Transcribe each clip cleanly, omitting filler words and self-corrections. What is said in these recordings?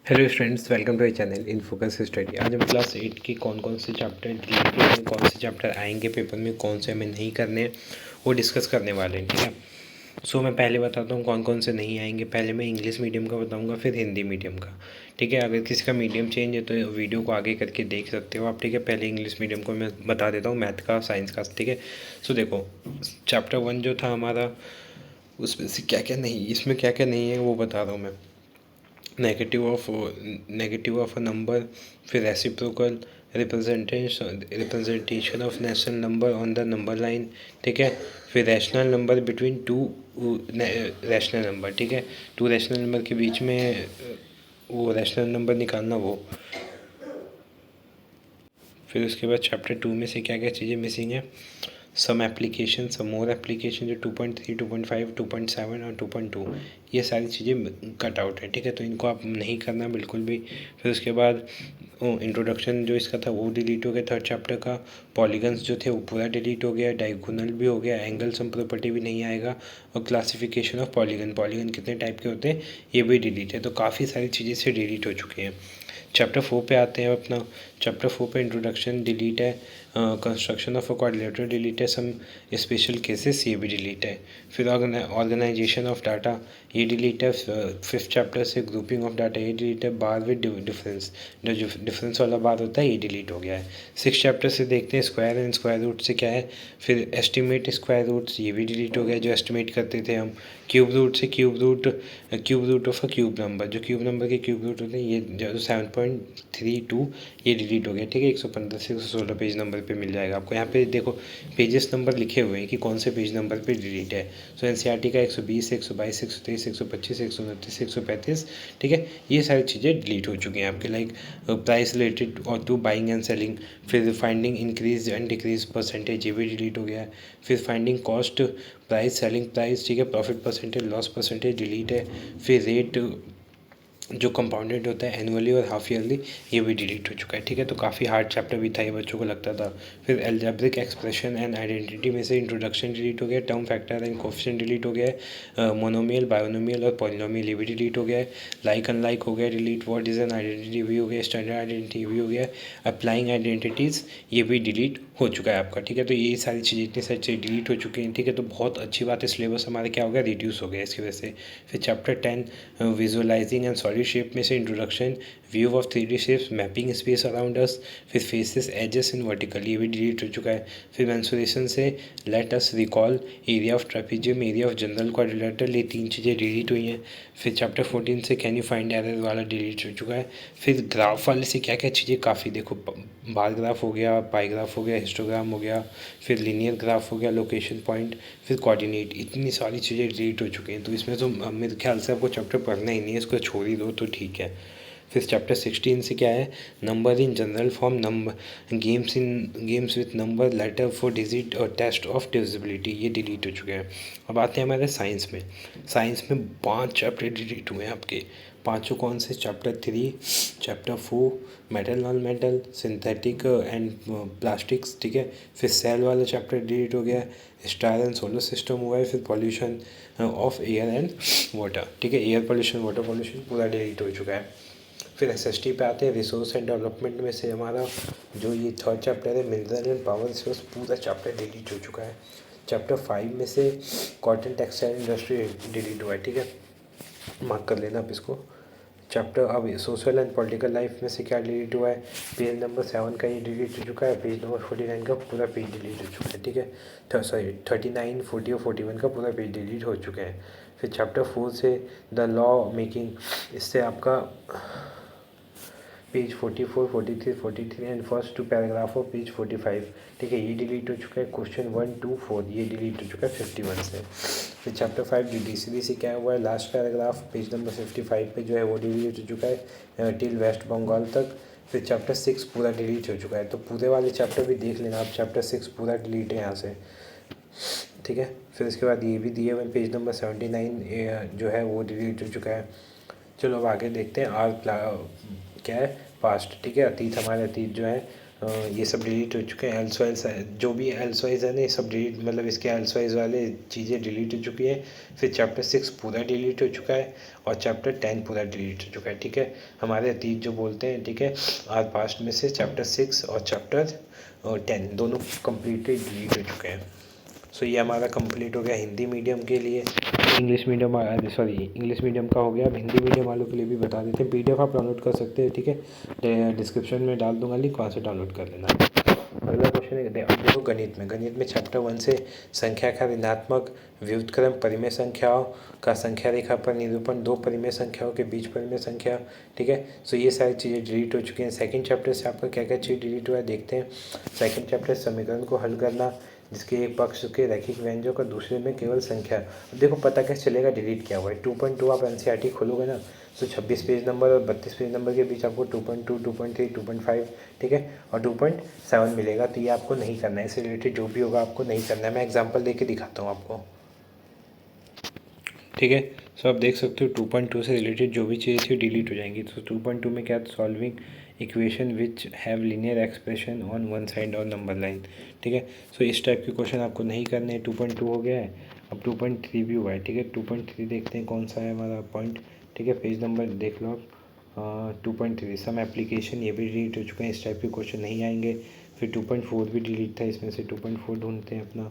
Hello students, welcome to channel in focus study. आज हम class 8 की कौन कौन से चैप्टर डिलीट किए हैं, कौन से चैप्टर आएंगे पेपर में, कौन से हमें नहीं करने हैं, वो डिस्कस करने वाले हैं। ठीक है। मैं पहले बताता हूँ कौन कौन से नहीं आएंगे। पहले मैं इंग्लिश मीडियम का बताऊँगा, फिर हिंदी मीडियम का। ठीक है। अगर किसी का मीडियम चेंज है तो वीडियो को आगे करके देख सकते हो आप। ठीक है। पहले इंग्लिश मीडियम को मैं बता देता हूँ, मैथ का, साइंस का। ठीक है। देखो, चैप्टर 1 जो था हमारा, उसमें से क्या क्या नहीं, इसमें क्या क्या नहीं है वो बता रहा हूँ मैं। नेगेटिव ऑफ अ नंबर, फिर reciprocal, representation of national number on the number line. ठीक है। फिर rational number between two rational number. ठीक है। टू रैशनल नंबर के बीच में वो रैशनल नंबर निकालना वो। फिर उसके बाद चैप्टर 2 में से क्या क्या चीज़ें मिसिंग है। सम एप्लीकेशन, सम मोर एप्लीकेशन, जो 2.3, 2.5, 2.7 और 2.2, ये सारी चीज़ें कट आउट है। ठीक है। तो इनको आप नहीं करना बिल्कुल भी। फिर उसके बाद इंट्रोडक्शन जो इसका था वो डिलीट हो गया, थर्ड चैप्टर का। पॉलीगन्स जो थे वो पूरा डिलीट हो गया, डायगोनल भी हो गया, एंगल सम प्रॉपर्टी भी नहीं आएगा, और क्लासिफिकेशन ऑफ पॉलीगन, पॉलीगन कितने टाइप के होते हैं ये भी डिलीट है। तो काफ़ी सारी चीज़ें से डिलीट हो चुकी हैं। चैप्टर 4 पे आते हैं अपना। चैप्टर 4 पे इंट्रोडक्शन डिलीट है, construction of a quadrilateral delete है, सम स्पेशल केसेस ये भी डिलीट है। फिर ऑर्गेनाइजेशन ऑफ डाटा ये डिलीट है। फिफ्थ चैप्टर से ग्रुपिंग ऑफ डाटा ये डिलीट है। बार विद डिफरेंस, जो डिफरेंस वाला बार होता है ये डिलीट हो गया है। सिक्स चैप्टर से देखते हैं स्क्वायर एंड स्क्वायर रूट से क्या है। फिर एस्टिमेट स्क्वायर रूट्स ये भी डिलीट हो गया, जो एस्टिमेट करते थे हम। क्यूब रूट से cube root of a cube number, जो क्यूब नंबर के क्यूब रूट होते हैं ये जो 7.32 ये डिलीट हो गया। ठीक है। 115 से 116 पेज नंबर पे मिल जाएगा आपको। यहाँ पे देखो पेजेस नंबर लिखे हुए हैं कि कौन से पेज नंबर पे डिलीट है। एनसीईआरटी का 120, 122, 123, 125, 129, 135। ठीक है। ये सारी चीज़ें डिलीट हो चुकी हैं आपके। लाइक प्राइस रिलेटेड और टू बाइंग एंड सेलिंग, फिर finding increase and decrease percentage ये भी डिलीट हो गया है। फिर finding cost, price, selling price, ठीक है, profit percentage, loss percentage delete है। फिर रेट जो कंपाउंडेड होता है एनुअली और हाफ ईयरली ये भी डिलीट हो चुका है। ठीक है। तो काफ़ी हार्ड चैप्टर भी था ये, बच्चों को लगता था। फिर एल्जेब्रिक एक्सप्रेशन एंड आइडेंटिटी में से इंट्रोडक्शन डिलीट हो गया, term factor and coefficient delete हो गया है, मोनोमियल, बायोनोमियल और पॉलिनोमियल ये भी डिलीट हो गया है। लाइक अनलाइक हो गया delete, what is an identity भी हो गया, स्टैंडर्ड आइडेंटिटी भी हो गया, अप्लाइंग आइडेंटिटीज़ ये भी डिलीट हो चुका है आपका। ठीक है। तो ये सारी चीज़ें, इतनी सारी चीज़ें डिलीट हो चुकी हैं। ठीक है। तो बहुत अच्छी बात है, सिलेबस हमारा क्या हो गया, रिड्यूस हो गया इसकी वजह से। फिर chapter 10 visualising and solid shape में से introduction, view of 3D shapes, mapping space around us, फिर फेसेस, एजेस इन वर्टिकल ये भी डिलीट हो चुका है। फिर मेंसुरेशन से let us recall, area of trapezium, area of general quadrilateral, ये तीन चीज़ें डिलीट हुई हैं। फिर चैप्टर 14 से कैन यू फाइंड एरर वाला डिलीट हो चुका है। फिर ग्राफ वाले से क्या क्या चीज़ें काफ़ी, देखो बार ग्राफ हो गया, पाई ग्राफ हो गया, हिस्टोग्राम हो गया, फिर लीनियर ग्राफ हो गया, लोकेशन पॉइंट, फिर कोऑर्डिनेट, इतनी सारी चीज़ें डिलीट हो चुकी हैं। तो इसमें तो मेरे ख्याल से आपको चैप्टर पढ़ना ही नहीं है, इसको छोड़ ही दो तो ठीक है। फिर चैप्टर 16 से क्या है, number in general form, number games with number, letter for digit और टेस्ट ऑफ डिविजिबिलिटी ये डिलीट हो चुके हैं। अब आते हैं हमारे साइंस में। साइंस में 5 चैप्टर डिलीट हुए हैं आपके। पाँचों कौन से, chapter 3, chapter 4 metal non metal, synthetic and plastics. ठीक है। फिर सेल वाला चैप्टर डिलीट हो गया, स्टार एंड सोलर सिस्टम हुआ है। फिर pollution of air and water. ठीक है। एयर पॉल्यूशन, वाटर पॉल्यूशन पूरा डिलीट हो चुका है। फिर एसएसटी पे आते हैं, रिसोर्स एंड डेवलपमेंट में से हमारा जो ये थर्ड चैप्टर है, मिनरल एंड पावर रिसोर्स, पूरा चैप्टर डिलीट हो चुका है। चैप्टर 5 में से कॉटन टेक्सटाइल इंडस्ट्री डिलीट हुआ है। ठीक है। मार्क कर लेना आप इसको। चैप्टर अब सोशल एंड पॉलिटिकल लाइफ में से क्या डिलीट हुआ है, पेज नंबर 7 का ये डिलीट हो चुका है, पेज नंबर 49 का पूरा पेज डिलीट हो चुका है। ठीक है। सॉरी 39, 40 और 41 का पूरा पेज डिलीट हो चुके हैं। फिर चैप्टर 4 से द लॉ मेकिंग, इससे आपका page 44, 43, 43 and first 2 paragraph of page 45। ठीक है। ये डिलीट हो चुका है। क्वेश्चन 1, 2, 4 ये डिलीट हो चुका है 51 से। फिर चैप्टर 5 जुडिशरी से क्या हुआ है, लास्ट पैराग्राफ पेज नंबर 55 पे जो है वो डिलीट हो चुका है टिल वेस्ट बंगाल तक। फिर चैप्टर 6 पूरा डिलीट हो चुका है। तो पूरे वाले चैप्टर भी देख लेना आप, चैप्टर 6 पूरा डिलीट है यहाँ से। ठीक है। फिर इसके बाद ये भी दिए हुए पेज नंबर 79 जो है वो डिलीट हो चुका है। चलो अब आगे देखते हैं। क्या है, पास्ट। ठीक है। अतीत, हमारे अतीत जो है ये सब डिलीट हो चुके हैं। एल्सवाइज जो भी एल्सवाइज है ना, ये सब डिलीट, मतलब इसके एल्सवाइज वाले चीज़ें डिलीट हो चुकी है। फिर चैप्टर 6 पूरा डिलीट हो चुका है और चैप्टर 10 पूरा डिलीट हो चुका है। ठीक है, हमारे अतीत जो बोलते हैं, ठीक है, आज पास्ट में से चैप्टर 6 और चैप्टर 10 दोनों कम्प्लीटली डिलीट हो चुके हैं। सो ये हमारा कंप्लीट हो गया हिंदी मीडियम के लिए। English medium, sorry English medium का हो गया। अब हिंदी मीडियम वालों के लिए भी बता देते हैं। PDF आप डाउनलोड कर सकते हैं, ठीक है, डिस्क्रिप्शन में डाल दूंगा लिंक, वहाँ से डाउनलोड कर लेना। अगला क्वेश्चन है, अब देखो गणित में चैप्टर 1 से संख्या का ऋणात्मक व्युत्क्रम, परिमेय संख्याओं का संख्या रेखा पर निरूपण, दो परिमेय संख्याओं के बीच परिमेय संख्या, ठीक है। सो ये सारी चीज़ें डिलीट हो चुकी हैं। सेकंड चैप्टर से आपका क्या क्या चीज़ डिलीट हुआ है देखते हैं। सेकंड चैप्टर समीकरण को हल करना, जिसके एक पक्ष के रैखिक व्यंजक और दूसरे में केवल संख्या। देखो पता कैसे चलेगा डिलीट क्या हुआ है। 2.2 आप NCERT खोलोगे ना, तो 26 पेज नंबर और 32 पेज नंबर के बीच आपको 2.2, 2.3, 2.5, ठीक है, और 2.7 मिलेगा। तो ये आपको नहीं करना है, इससे रिलेटेड जो भी होगा आपको नहीं करना है। मैं एग्जाम्पल दे के दिखाता हूँ आपको, ठीक है। सो आप देख सकते हो 2.2 से रिलेटेड जो भी चीज़ें थी डिलीट हो जाएंगी। तो 2.2 में क्या, solving equation which have linear expression on one side और नंबर लाइन, ठीक है। सो इस टाइप के क्वेश्चन आपको नहीं करने। 2.2 हो गया है, अब 2.3 भी हुआ है, ठीक है। 2.3 देखते हैं कौन सा है हमारा पॉइंट, ठीक है, पेज नंबर देख लो आप। 2.3 सम एप्लीकेशन, ये भी डिलीट हो चुके हैं, इस टाइप के क्वेश्चन नहीं आएंगे। फिर 2.4 भी डिलीट था, इसमें से 2.4 ढूंढते हैं अपना,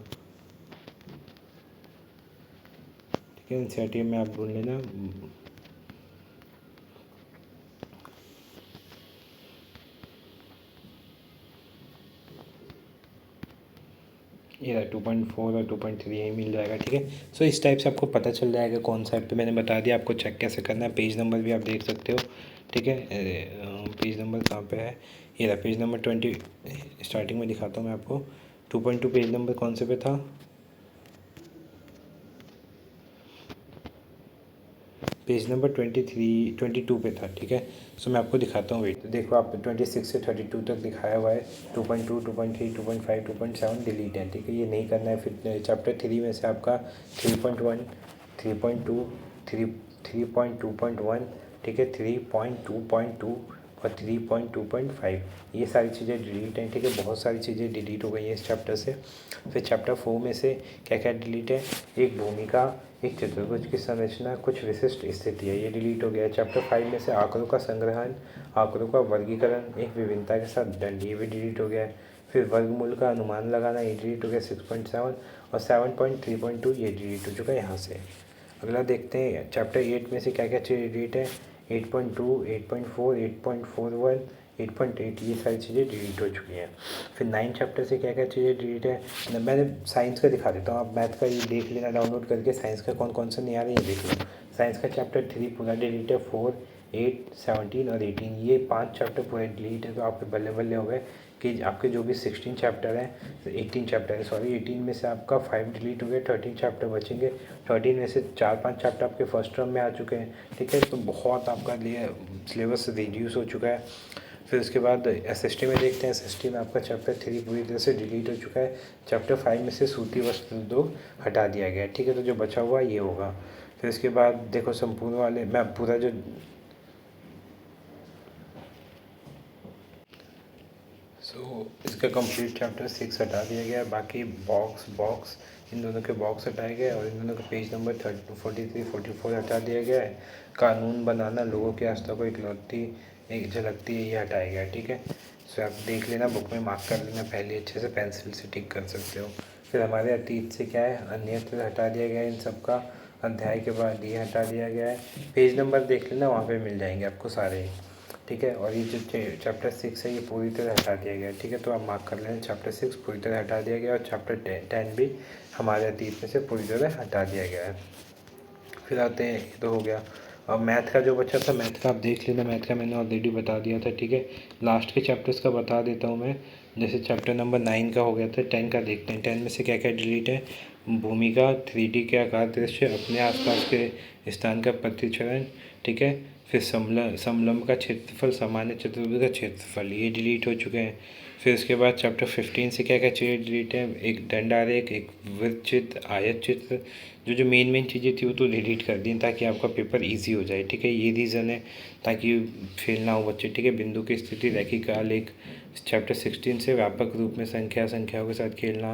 ठीक है। NCERT में आप ढूंढ लेना। ये रहा 2.4 और 2.3 यही मिल जाएगा, ठीक है। सो इस टाइप से आपको पता चल जाएगा कौन सा है। तो मैंने बता दिया आपको चेक कैसे करना है। पेज नंबर भी आप देख सकते हो, ठीक है। पेज नंबर कहाँ पे है, ये रहा पेज नंबर 20, स्टार्टिंग में दिखाता हूँ मैं आपको। 2.2 पेज नंबर कौन से पे था, पेज नंबर 22 पे था, ठीक है। सो मैं आपको दिखाता हूँ, वेट। तो देखो आप 26 से 32 तक दिखाया हुआ है। 2.2, 2.3, 2.5, 2.7 डिलीट है, ठीक है, ये नहीं करना है। फिर चैप्टर 3 में से आपका 3.1, 3.2, 3.2.1, ठीक है, 3.2.2 और 3.2.5, ये सारी चीज़ें डिलीट हैं, ठीक है। बहुत सारी चीज़ें डिलीट हो गई हैं इस चैप्टर से। फिर चैप्टर 4 में से क्या क्या डिलीट है, एक भूमिका, एक चतुर्भुज की संरचना, कुछ विशिष्ट स्थिति है, ये डिलीट हो गया है। चैप्टर 5 में से आंकड़ों का संग्रहण, आंकड़ों का वर्गीकरण, एक विभिन्नता के साथ दंड, ये भी डिलीट हो गया है। फिर वर्गमूल का अनुमान लगाना, ये डिलीट हो गया 6.7, और 7.3.2 ये डिलीट हो चुका है यहाँ से। अगला देखते हैं चैप्टर 8 में से क्या क्या चीज़ डिलीट है। 8.2, 8.4, 8.41, 8.8, ये सारी चीज़ें डिलीट हो चुकी हैं। फिर 9 चैप्टर से क्या क्या चीज़ें डिलीट है, मैंने साइंस का दिखा देता हूँ, आप मैथ का ये देख लेना डाउनलोड करके। साइंस का कौन कौन सा नहीं आ रहा है ये देख लो। साइंस का चैप्टर 3 पूरा डिलीट है, 4, 8, 17 और 18, ये 5 चैप्टर पूरे डिलीट है। तो आपके बल्ले बल्ले हो गए कि आपके जो भी 16 चैप्टर हैं, 18 चैप्टर है, सॉरी 18 में से आपका 5 डिलीट हो गया, 13 चैप्टर बचेंगे। 13 में से 4-5 चैप्टर आपके फर्स्ट टर्म में आ चुके हैं, ठीक है। तो बहुत आपका लिए सिलेबस रिड्यूस हो चुका है। फिर उसके बाद SST में देखते हैं। SST में आपका चैप्टर 3 पूरी तरह से डिलीट हो चुका है। चैप्टर 5 में से सूती वस्त्र उद्योग हटा दिया गया है, ठीक है। तो जो बचा हुआ ये होगा। फिर उसके बाद देखो संपूर्ण वाले, मैं पूरा जो इसका कंप्लीट चैप्टर 6 हटा दिया गया है। बाकी बॉक्स इन दोनों के बॉक्स हटाए गए और इन दोनों के पेज नंबर 43, 44 हटा दिया गया है। कानून बनाना, लोगों की आस्था को इकलौती एक झलकती है, ये हटाया गया है, ठीक है। सो आप देख लेना, बुक में मार्क कर लेना, पहले अच्छे से पेंसिल से टिक कर सकते हो। फिर हमारे अतीत से क्या है, अन्यत्र हटा दिया गया है इन सब का। अध्याय के बाद ये हटा दिया गया है। पेज नंबर देख लेना, वहाँ पे मिल जाएंगे आपको सारे, ठीक है। और ये जो चैप्टर 6 है ये पूरी तरह हटा दिया गया है, ठीक है। तो आप मार्क कर लें, चैप्टर 6 पूरी तरह हटा दिया गया और चैप्टर 10 भी हमारे अतीत में से पूरी तरह हटा दिया गया है। फिर आते हैं, ये तो हो गया। और मैथ का जो बचा था, मैथ का आप देख लेना, मैथ का मैंने ऑलरेडी बता दिया था, ठीक है। लास्ट के चैप्टर्स का बता देता हूँ मैं। जैसे चैप्टर नंबर 9 का हो गया था, 10 का देखते हैं। 10 में से क्या क्या डिलीट है, भूमिका, 3D के आकार दृश्य, अपने आसपास के स्थान का प्रतिचरण, ठीक है। फिर समलंब का क्षेत्रफल, सामान्य चतुर्भुज का क्षेत्रफल, ये डिलीट हो चुके हैं। फिर उसके बाद चैप्टर 15 से क्या क्या चीज़ें डिलीट है, एक दंडारेख, एक वृत्त चित्र, आयत चित्र, जो मेन चीज़ें थी वो तो डिलीट कर दी ताकि आपका पेपर इजी हो जाए। ठीक है, ये रीज़न है ताकि फेल ना हो बच्चे। ठीक है, बिंदु की स्थिति, रैखिक आलेख, चैप्टर 16 से व्यापक रूप में संख्याओं के साथ खेलना,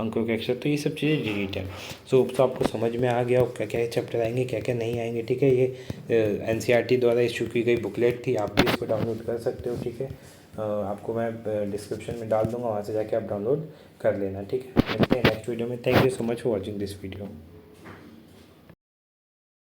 अंकों के अक्षर, तो ये सब चीज़ें डिलीट है। सो तो आपको समझ में आ गया क्या क्या चैप्टर आएंगे, क्या क्या नहीं आएंगे। ठीक है, ये NCERT द्वारा इशू की गई बुकलेट थी, आप भी इसको डाउनलोड कर सकते हो। ठीक है, आपको मैं डिस्क्रिप्शन में डाल दूंगा, वहाँ से जाके आप डाउनलोड कर लेना। ठीक है, मिलते हैं नेक्स्ट वीडियो में। Thank you so much for watching this video.